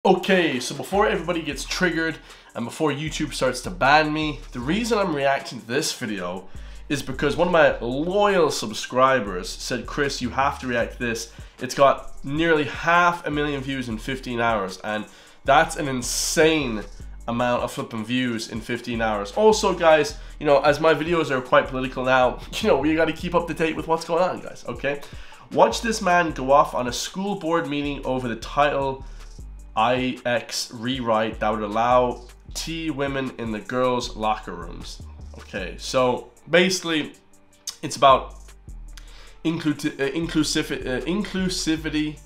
Okay, so before everybody gets triggered and before YouTube starts to ban me, the reason I'm reacting to this video is because one of my loyal subscribers said, Chris, you have to react to this. It's got nearly 500,000 views in 15 hours, and that's an insane amount of flipping views in 15 hours. Also, guys, you know, as my videos are quite political now, you know, we got to keep up to date with what's going on, guys, okay? Watch this man go off on a school board meeting over the Title IX rewrite that would allow T women in the girls' locker rooms. Okay, so basically, it's about inclusivity,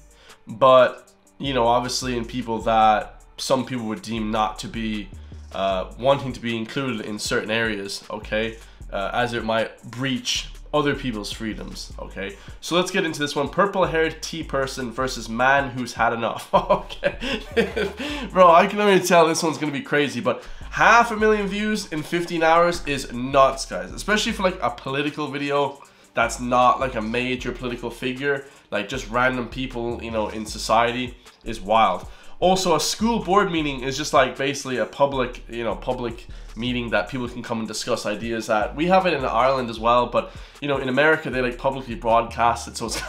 but you know, obviously, in people that some people would deem not to be wanting to be included in certain areas. Okay, as it might breach other people's freedoms. Okay, so let's get into this one. Purple-haired T person versus man who's had enough. Okay, bro, I can already tell this one's gonna be crazy, but 500,000 views in 15 hours is nuts, guys, especially for like a political video that's not like a major political figure, like just random people, you know, in society, is wild. Also, a school board meeting is just like basically a public, you know, public meeting that people can come and discuss ideas at. We have it in Ireland as well, but you know, in America they like publicly broadcast it, so it's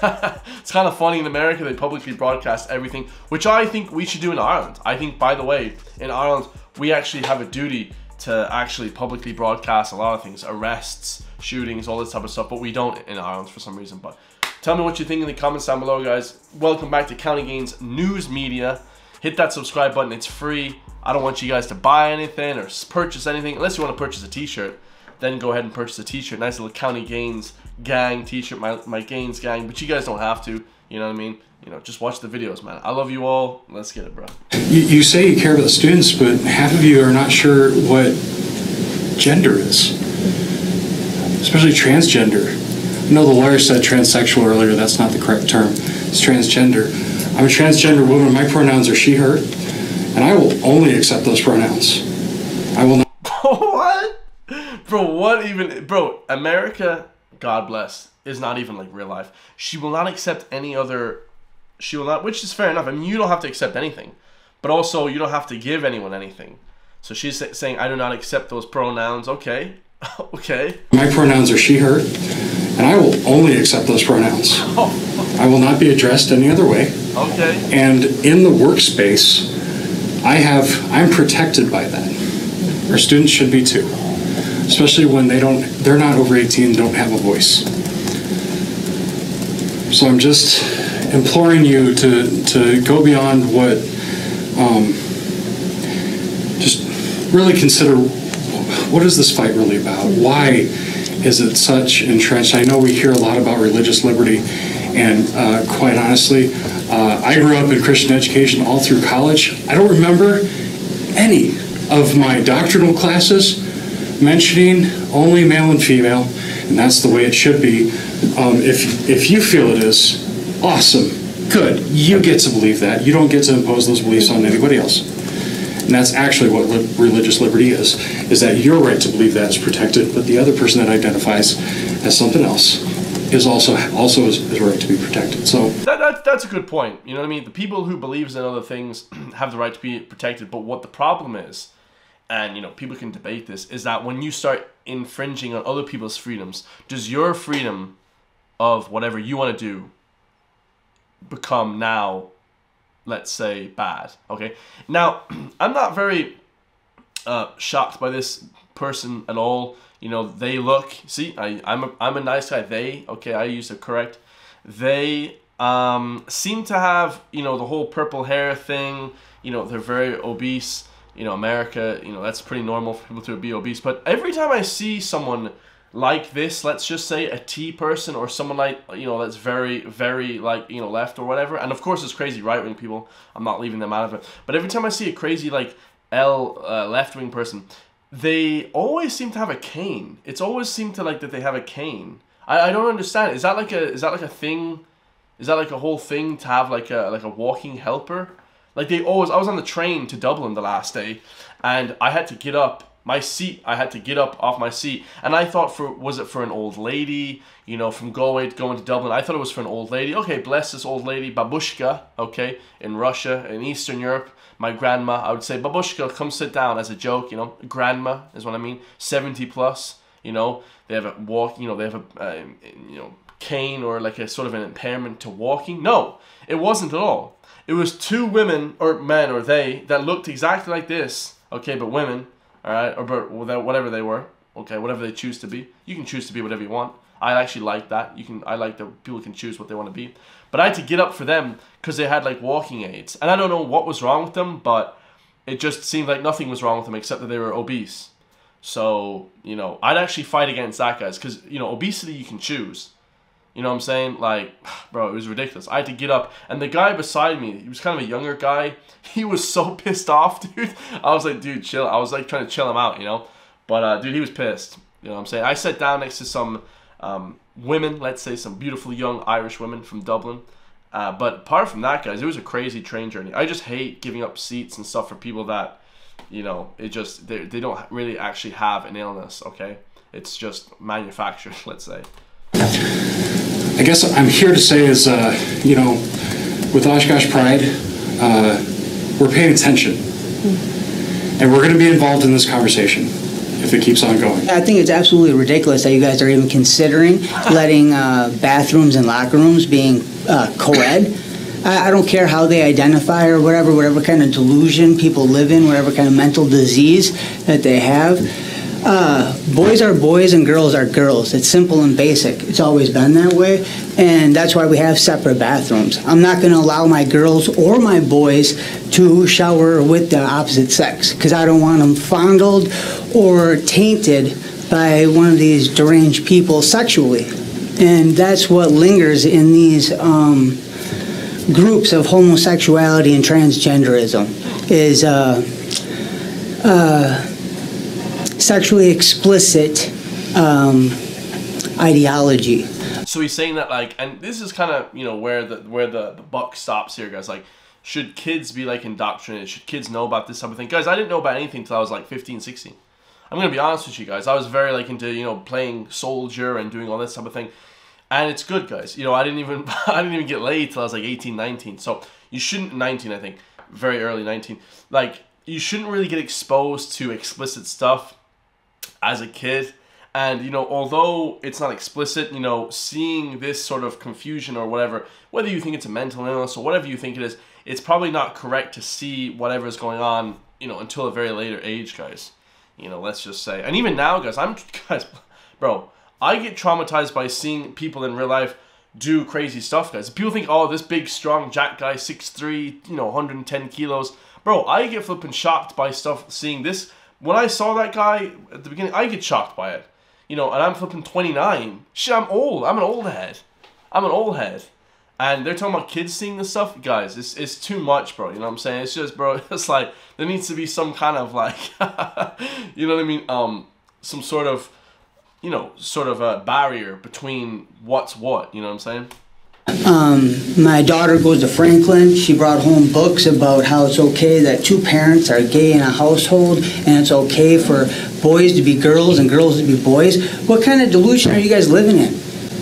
it's kind of funny. In America they publicly broadcast everything, which I think we should do in Ireland. I think, by the way, in Ireland we actually have a duty to actually publicly broadcast a lot of things, arrests, shootings, all this type of stuff, but we don't in Ireland for some reason. But tell me what you think in the comments down below, guys. Welcome back to County Gains News Media. Hit that subscribe button, it's free. I don't want you guys to buy anything or purchase anything, unless you want to purchase a t-shirt. Then go ahead and purchase a t-shirt. Nice little County Gains gang t-shirt, my Gains gang, but you guys don't have to, you know what I mean? You know, just watch the videos, man. I love you all. Let's get it, bro. You say you care about the students, but half of you are not sure what gender is, especially transgender. I know the lawyer said transsexual earlier. That's not the correct term. It's transgender. I'm a transgender woman. My pronouns are she, her, and I will only accept those pronouns. I will not. What? Bro, what even? Bro, America, God bless, is not even like real life. She will not accept any other. She will not, which is fair enough. I mean, you don't have to accept anything, but also you don't have to give anyone anything. So she's saying, I do not accept those pronouns. Okay. Okay. My pronouns are she, her, and I will only accept those pronouns. I will not be addressed any other way. Okay. And in the workspace, I'm protected by that. Our students should be too, especially when they're not over 18, don't have a voice. So I'm just imploring you to go beyond what, just really consider, what is this fight really about? Why is it such entrenched? I know we hear a lot about religious liberty, and quite honestly, I grew up in Christian education all through college. I don't remember any of my doctrinal classes mentioning only male and female, and that's the way it should be. If you feel it is, awesome, good. You get to believe that. You don't get to impose those beliefs on anybody else. And that's actually what religious liberty is that your right to believe that is protected, but the other person that identifies as something else is also his right to be protected. So that's a good point. You know what I mean? The people who believes in other things have the right to be protected, but what the problem is, and you know, people can debate this, is that when you start infringing on other people's freedoms, does your freedom of whatever you want to do become now, let's say, bad? Okay, now I'm not very shocked by this person at all. You know, they look, see, I'm a nice guy. They, okay, I used the correct. They seem to have, you know, the whole purple hair thing. You know, they're very obese. You know, America, you know, that's pretty normal for people to be obese. But every time I see someone like this, let's just say a T person or someone like, you know, that's very, very like, you know, left or whatever. And of course, there's crazy right-wing people. I'm not leaving them out of it. But every time I see a crazy like left-wing person, they always seem to have a cane. It's always seemed to like that they have a cane. I don't understand. Is that like a thing? Is that like a whole thing to have like a walking helper? Like they always, I was on the train to Dublin the last day, and I had to get up My seat, I had to get up off my seat. And I thought, was it for an old lady, you know, from Galway going to Dublin? I thought it was for an old lady. Okay, bless this old lady, babushka, okay, in Russia, in Eastern Europe. My grandma, I would say, babushka, come sit down, as a joke, you know. Grandma is what I mean. 70 plus, you know. They have a walk, you know, they have a, you know, cane or like a sort of an impairment to walking. No, it wasn't at all. It was two women, or men, or they, that looked exactly like this, okay, but women. All right, or whatever they were, okay, whatever they choose to be. You can choose to be whatever you want. I actually like that. I like that people can choose what they want to be. But I had to get up for them because they had like walking aids, and I don't know what was wrong with them, but it just seemed like nothing was wrong with them except that they were obese. So you know, I'd actually fight against that, guys, because you know, obesity you can choose. You know what I'm saying? Like, bro, it was ridiculous. I had to get up, and the guy beside me, he was kind of a younger guy. He was so pissed off, dude. I was like, dude, chill. I was like trying to chill him out, you know? But, dude, he was pissed. You know what I'm saying? I sat down next to some women, let's say some beautiful young Irish women from Dublin. But apart from that, guys, it was a crazy train journey. I just hate giving up seats and stuff for people that, you know, it just, they don't really actually have an illness, okay? It's just manufactured, let's say. I guess I'm here to say is, you know, with Oshkosh Pride, we're paying attention. And we're going to be involved in this conversation if it keeps on going. I think it's absolutely ridiculous that you guys are even considering letting bathrooms and locker rooms being co-ed. I don't care how they identify or whatever kind of delusion people live in, whatever kind of mental disease that they have. Boys are boys and girls are girls. It's simple and basic. It's always been that way, and that's why we have separate bathrooms. I'm not going to allow my girls or my boys to shower with the opposite sex because I don't want them fondled or tainted by one of these deranged people sexually. And that's what lingers in these groups of homosexuality and transgenderism is sexually explicit ideology. So he's saying that, like, and this is kind of, you know, where the buck stops here, guys. Like, should kids be like indoctrinated? Should kids know about this type of thing? Guys, I didn't know about anything until I was like 15, 16. I'm gonna be honest with you guys. I was very like into, you know, playing soldier and doing all this type of thing. And it's good, guys. You know, I didn't even get laid till I was like 18, 19. So you shouldn't, 19, I think, very early 19. Like, you shouldn't really get exposed to explicit stuff as a kid. And, you know, although it's not explicit, you know, seeing this sort of confusion or whatever, whether you think it's a mental illness or whatever you think it is, it's probably not correct to see whatever is going on, you know, until a very later age, guys. You know, let's just say. And even now, guys, bro, I get traumatized by seeing people in real life do crazy stuff, guys. People think, oh, this big, strong Jack guy, 6'3", you know, 110 kilos. Bro, I get flipping shocked by stuff, seeing this. When I saw that guy at the beginning, I get shocked by it. You know, and I'm flipping 29. Shit, I'm old. I'm an old head. And they're talking about kids seeing this stuff. Guys, it's too much, bro. You know what I'm saying? It's just, bro, it's like, there needs to be some kind of, like, you know what I mean? Some sort of, you know, sort of a barrier between what's what. You know what I'm saying? My daughter goes to Franklin. She brought home books about how it's okay that two parents are gay in a household and it's okay for boys to be girls and girls to be boys. What kind of delusion are you guys living in?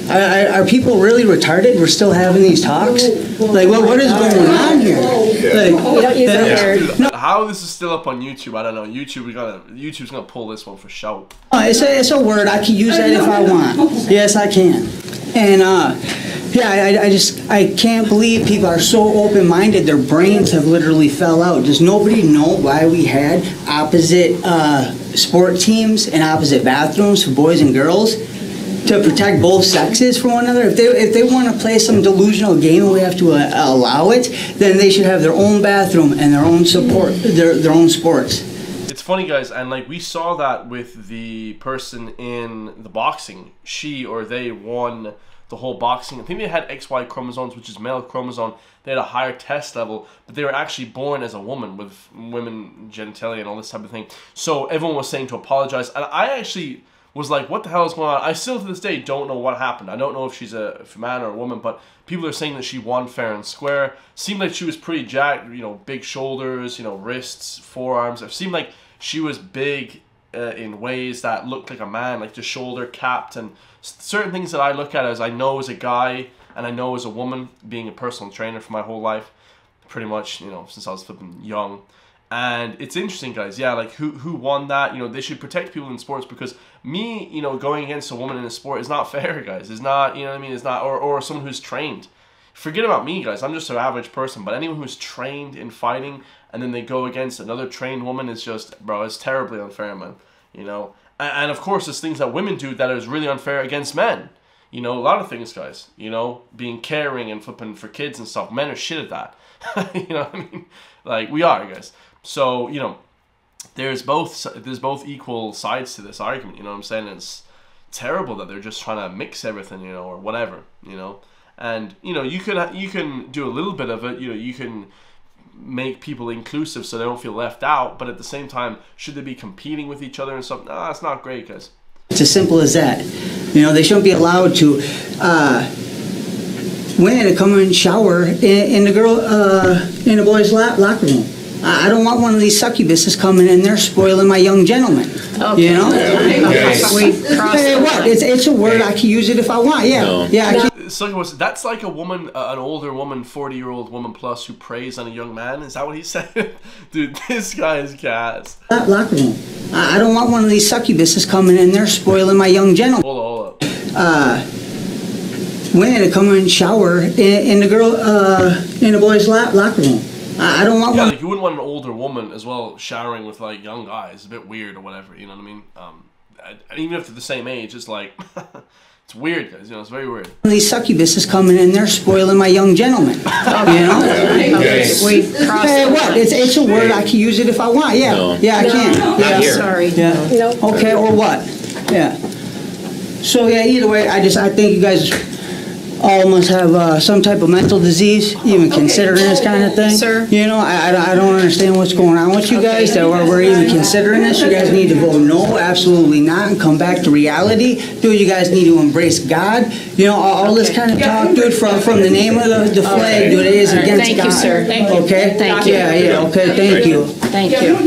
Are people really retarded? We're still having these talks? Like, what is going on here? Like, how this is still up on YouTube, I don't know. YouTube's gonna pull this one for show. It's a word. I can use that if I want. Yes, I can. And yeah, I can't believe people are so open-minded. Their brains have literally fell out. Does nobody know why we had opposite sport teams and opposite bathrooms for boys and girls? To protect both sexes from one another. If they want to play some delusional game and we have to allow it, then they should have their own bathroom and their own support, their own sports. It's funny, guys, and like we saw that with the person in the boxing. She or they won the whole boxing. I think they had XY chromosomes, which is male chromosome. They had a higher test level, but they were actually born as a woman with women genitalia and all this type of thing. So everyone was saying to apologize, and I actually was like, what the hell is going on? I still to this day don't know what happened. I don't know if she's a man or a woman, but people are saying that she won fair and square. Seemed like she was pretty jacked, you know, big shoulders, you know, wrists, forearms. It seemed like she was big in ways that look like a man, like the shoulder capped, and certain things that I look at as I know as a guy and I know as a woman, being a personal trainer for my whole life, pretty much, you know, since I was flipping young. And it's interesting, guys. Yeah, like who won that? You know, they should protect people in sports, because me, you know, going against a woman in a sport is not fair, guys. It's not, you know what I mean? It's not, or someone who's trained. Forget about me, guys. I'm just an average person. But anyone who's trained in fighting and then they go against another trained woman is just, bro, it's terribly unfair, man. You know? And of course, there's things that women do that is really unfair against men. You know, a lot of things, guys. You know, being caring and flipping for kids and stuff. Men are shit at that. You know what I mean? Like, we are, guys. So, you know, there's both equal sides to this argument, you know what I'm saying? It's terrible that they're just trying to mix everything, you know, or whatever, you know? And, you know, you can do a little bit of it, you know, you can make people inclusive so they don't feel left out, but at the same time, should they be competing with each other and stuff? Nah, it's not great, guys. It's as simple as that. You know, they shouldn't be allowed to women to come and shower in the boys' locker room. I don't want one of these succubuses coming in there spoiling my young gentleman. Okay. You know? Hey, what? It's a word. I can use it if I want. Yeah. No. Yeah. I can. Succubus, that's like a woman, an older woman, 40-year-old woman plus, who preys on a young man. Is that what he said? Dude, this guy is gas. Locker room. I don't want one of these succubuses coming in there spoiling my young gentleman. Hold up. Women to come and shower in the boys' locker room. I don't want one. Like, you wouldn't want an older woman as well showering with like young guys. It's a bit weird or whatever, you know what I mean? And even if they're the same age, it's like it's weird, guys. You know, it's very weird. These succubuses coming in there spoiling my young gentleman. You know? Hey, what? It's a word. I can use it if I want. Yeah. No. Yeah, I can. No, yeah. Sorry. Yeah. No. Okay, or what? Yeah. So yeah, either way, I think you guys all must have some type of mental disease, even considering this kind of thing. Sir? You know, I don't understand what's going on with you guys, that we're even considering this. You guys need to vote no, absolutely not, and come back to reality. Dude, you guys need to embrace God. You know, all this kind of talk, dude, from the name of the flag, dude, it is against Thank God. you, sir. Thank you. Okay? Thank you. Yeah, okay, thank you. Thank you.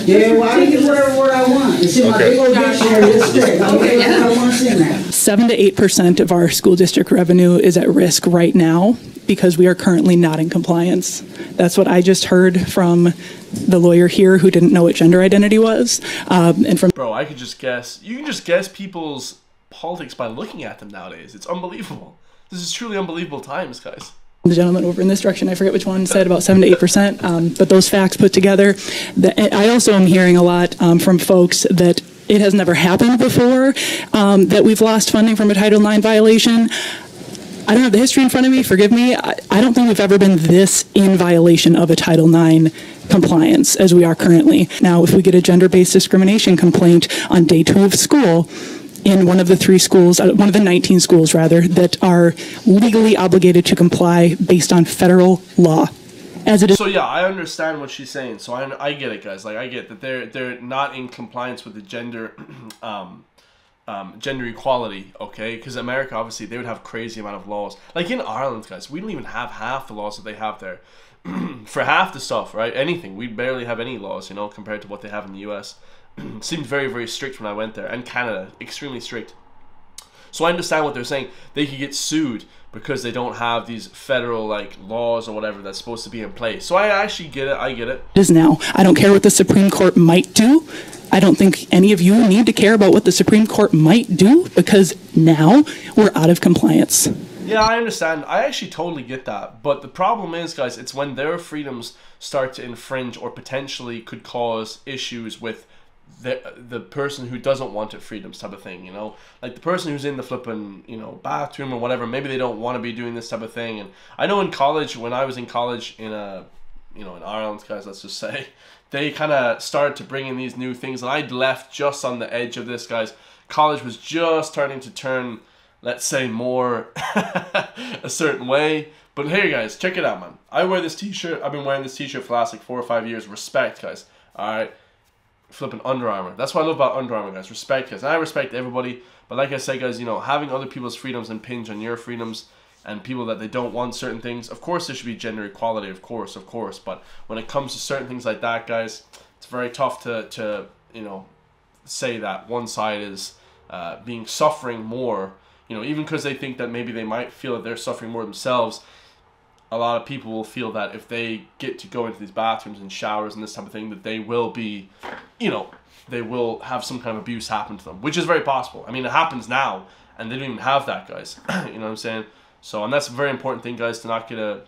Yeah, well, I can use whatever word I want. It's in my big old dictionary, it's straight. Okay, I want to say that. 7 to 8% of our school district revenue is at risk right now because we are currently not in compliance. That's what I just heard from the lawyer here who didn't know what gender identity was. And from Bro, I could just guess. You can just guess people's politics by looking at them nowadays. It's unbelievable. This is truly unbelievable times, guys. The gentleman over in this direction, I forget which one, said about 7 to 8%. But those facts put together, I also am hearing a lot from folks that it has never happened before, that we've lost funding from a Title IX violation. I don't have the history in front of me, forgive me. I don't think we've ever been this in violation of a Title IX compliance as we are currently. Now, if we get a gender-based discrimination complaint on day 2 of school, in one of the 3 schools, one of the 19 schools rather, that are legally obligated to comply based on federal law. As it is. So yeah, I understand what she's saying. So I get it, guys. Like, I get that they're not in compliance with the gender gender equality, okay? Because America, obviously, they would have crazy amount of laws. Like in Ireland, guys, we don't even have half the laws that they have there. For half the stuff, right? Anything. We barely have any laws, you know, compared to what they have in the US. Seemed very, very strict when I went there. And Canada, extremely strict. So I understand what they're saying. They could get sued because they don't have these federal like laws or whatever that's supposed to be in place. So I actually get it. I get it. It is now. I don't care what the Supreme Court might do. I don't think any of you need to care about what the Supreme Court might do because now we're out of compliance. Yeah, I understand. I actually totally get that. But the problem is, guys, it's when their freedoms start to infringe or potentially could cause issues with the person who doesn't want it, freedoms type of thing, you know, like the person who's in the flipping, you know, bathroom or whatever, maybe they don't want to be doing this type of thing. And I know in college, when I was in college in in Ireland, guys, let's just say, they kind of started to bring in these new things, and I'd left just on the edge of this, guys. College was just starting to turn, let's say, more a certain way. But here, guys, check it out, man. I wear this t-shirt. I've been wearing this t-shirt for the last like 4 or 5 years. Respect, guys. All right. Flipping Under Armour. That's what I love about Under Armour, guys. Respect, guys. And I respect everybody. But like I said, guys, you know, having other people's freedoms impinge on your freedoms and people that they don't want certain things. Of course, there should be gender equality. Of course. But when it comes to certain things like that, guys, it's very tough to you know, say that one side is being suffering more, you know, even because they think that maybe they might feel that they're suffering more themselves. A lot of people will feel that if they get to go into these bathrooms and showers and this type of thing, that they will be, you know, they will have some kind of abuse happen to them, which is very possible. I mean, it happens now, and they don't even have that, guys. You know what I'm saying? So, and that's a very important thing, guys, to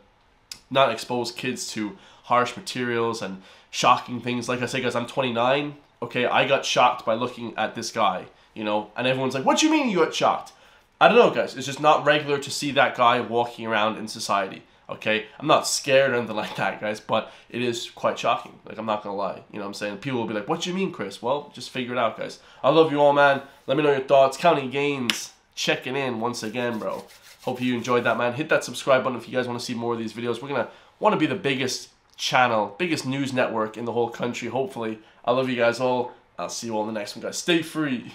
not expose kids to harsh materials and shocking things. Like I say, guys, I'm 29. Okay, I got shocked by looking at this guy, you know, and everyone's like, what do you mean you got shocked? I don't know, guys. It's just not regular to see that guy walking around in society. Okay, I'm not scared or anything like that, guys, but it is quite shocking. Like, I'm not gonna lie. You know what I'm saying? People will be like, what do you mean, Chris? Well, just figure it out, guys. I love you all, man. Let me know your thoughts. County Gains checking in once again, bro. Hope you enjoyed that, man. Hit that subscribe button if you guys want to see more of these videos. We're gonna want to be the biggest channel, biggest news network in the whole country, hopefully. I love you guys all. I'll see you all in the next one, guys. Stay free.